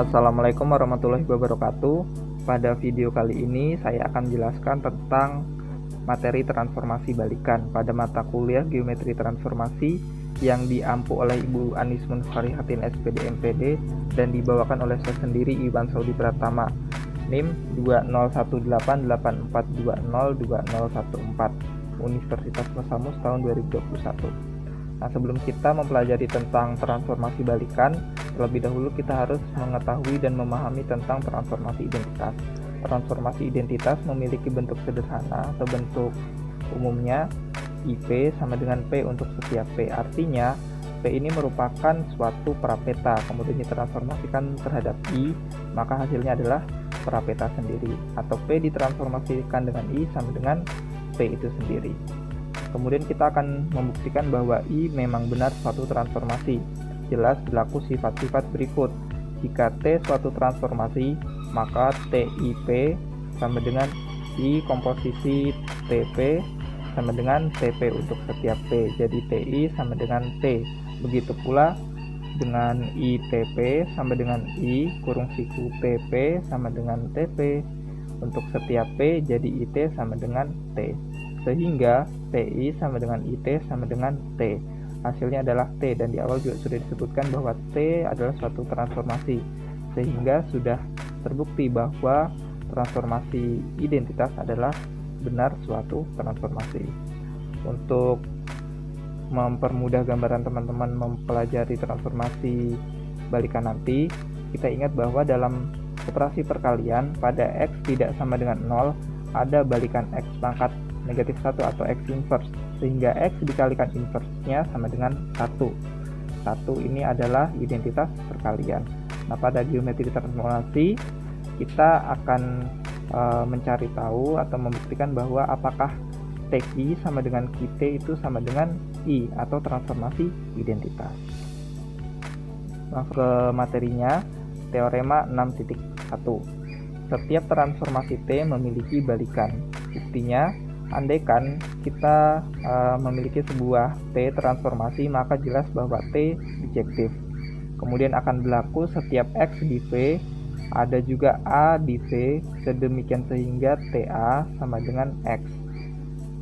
Assalamualaikum warahmatullahi wabarakatuh. Pada video kali ini saya akan menjelaskan tentang materi transformasi balikan pada mata kuliah Geometri Transformasi yang diampu oleh Ibu Anis Munfarihatin SPD MPD dan dibawakan oleh saya sendiri Iwan Saudi Pratama, NIM 201884202014, Universitas Musamus tahun 2021. Nah, sebelum kita mempelajari tentang transformasi balikan, terlebih dahulu kita harus mengetahui dan memahami tentang transformasi identitas. Transformasi identitas memiliki bentuk sederhana atau bentuk umumnya IP sama dengan P untuk setiap P. Artinya, P ini merupakan suatu prapeta, kemudian ditransformasikan terhadap I, maka hasilnya adalah prapeta sendiri. Atau P ditransformasikan dengan I sama dengan P itu sendiri. Kemudian kita akan membuktikan bahwa I memang benar suatu transformasi. Jelas berlaku sifat-sifat berikut. Jika T suatu transformasi, maka TIP sama dengan I komposisi TP sama dengan TP untuk setiap P. Jadi TI sama dengan T. Begitu pula dengan ITP sama dengan I kurung siku TP sama dengan TP. Untuk setiap P jadi IT sama dengan T. Sehingga TI sama dengan IT sama dengan T. Hasilnya adalah T, dan di awal juga sudah disebutkan bahwa T adalah suatu transformasi, sehingga sudah terbukti bahwa transformasi identitas adalah benar suatu transformasi. Untuk mempermudah gambaran teman-teman mempelajari transformasi balikan nanti, kita ingat bahwa dalam operasi perkalian pada X tidak sama dengan 0 ada balikan X pangkat negatif 1 atau X inverse, sehingga X dikalikan inverse-nya sama dengan 1. 1 ini adalah identitas perkalian. Nah, pada geometri transformasi kita akan mencari tahu atau membuktikan bahwa apakah TI sama dengan QT itu sama dengan I atau transformasi identitas. Langsung ke materinya, teorema 6.1. Setiap transformasi T memiliki balikan. Buktinya, andaikan kita memiliki sebuah T transformasi, maka jelas bahwa T bijektif. Kemudian akan berlaku setiap X di V, ada juga A di V, sedemikian sehingga TA sama dengan X.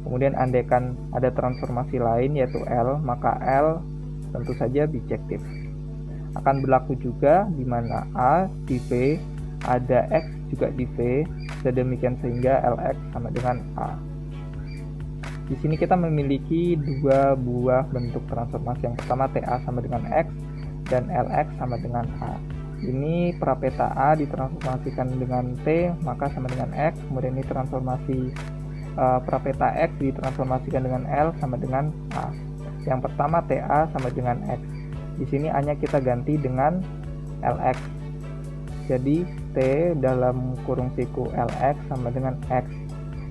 Kemudian andaikan ada transformasi lain yaitu L, maka L tentu saja bijektif. Akan berlaku juga di mana A di V, ada X juga di V, sedemikian sehingga LX sama dengan A. Di sini kita memiliki dua buah bentuk transformasi. Yang pertama TA sama dengan X dan LX sama dengan A. Ini prapeta A ditransformasikan dengan T maka sama dengan X. Kemudian ini transformasi prapeta X ditransformasikan dengan L sama dengan A. Yang pertama TA sama dengan X. Di sini A-nya kita ganti dengan LX. Jadi T dalam kurung siku LX sama dengan X,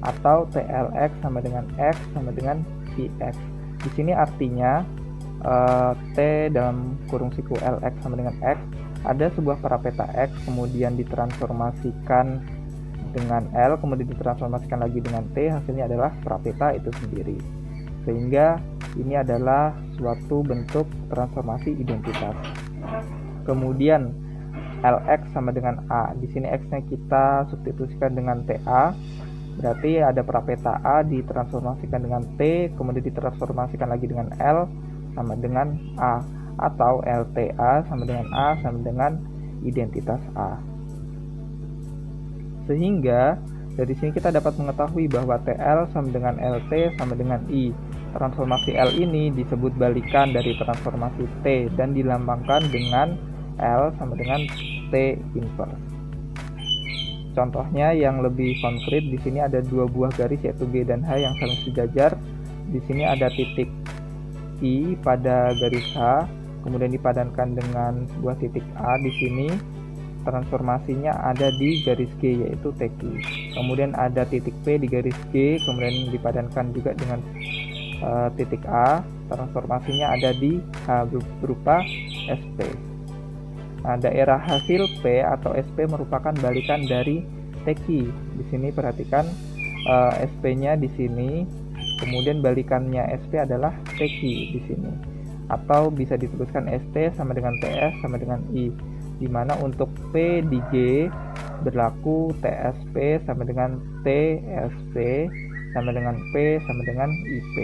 atau TLX sama dengan X sama dengan IX. Di sini artinya T dalam kurung siku LX sama dengan X, ada sebuah prapeta X kemudian ditransformasikan dengan L, kemudian ditransformasikan lagi dengan T, hasilnya adalah prapeta itu sendiri. Sehingga ini adalah suatu bentuk transformasi identitas. Kemudian LX sama dengan A. Di sini X-nya kita substitusikan dengan TA. Berarti ada prapeta A ditransformasikan dengan T, kemudian ditransformasikan lagi dengan L sama dengan A, atau LTA sama dengan A sama dengan identitas A. Sehingga dari sini kita dapat mengetahui bahwa TL sama dengan LT sama dengan I. Transformasi L ini disebut balikan dari transformasi T dan dilambangkan dengan L sama dengan T inverse. Contohnya yang lebih konkret, di sini ada dua buah garis yaitu G dan H yang saling sejajar. Di sini ada titik I pada garis H, kemudian dipadankan dengan sebuah titik A di sini. Transformasinya ada di garis G yaitu TQ. Kemudian ada titik P di garis G, kemudian dipadankan juga dengan titik A. Transformasinya ada di H berupa SP. Nah, daerah hasil P atau SP merupakan balikan dari TQ. Di sini perhatikan SP-nya di sini, kemudian balikannya SP adalah TQ di sini. Atau bisa dituliskan ST sama dengan TS sama dengan I. di mana untuk P di G berlaku TSP sama dengan TSP sama dengan P sama dengan IP.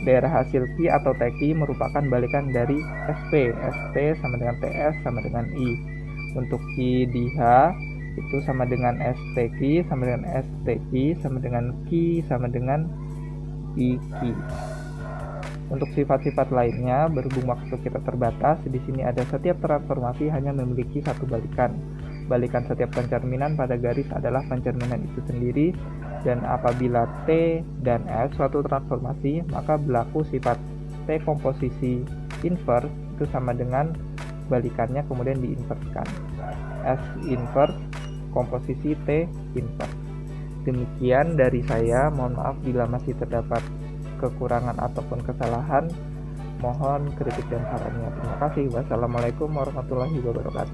Daerah hasil Q atau TQ merupakan balikan dari SP. SP sama dengan TS sama dengan I. Untuk Q di H itu sama dengan STQ sama dengan STQ sama dengan Q sama dengan IQ. Untuk sifat-sifat lainnya, berhubung waktu kita terbatas, di sini ada setiap transformasi hanya memiliki satu balikan. Balikan setiap pencerminan pada garis adalah pencerminan itu sendiri, dan apabila T dan S suatu transformasi, maka berlaku sifat T komposisi inverse itu sama dengan balikannya kemudian diinverskan. S inverse komposisi T inverse. Demikian dari saya, mohon maaf bila masih terdapat kekurangan ataupun kesalahan. Mohon kritik dan sarannya. Terima kasih. Wassalamualaikum warahmatullahi wabarakatuh.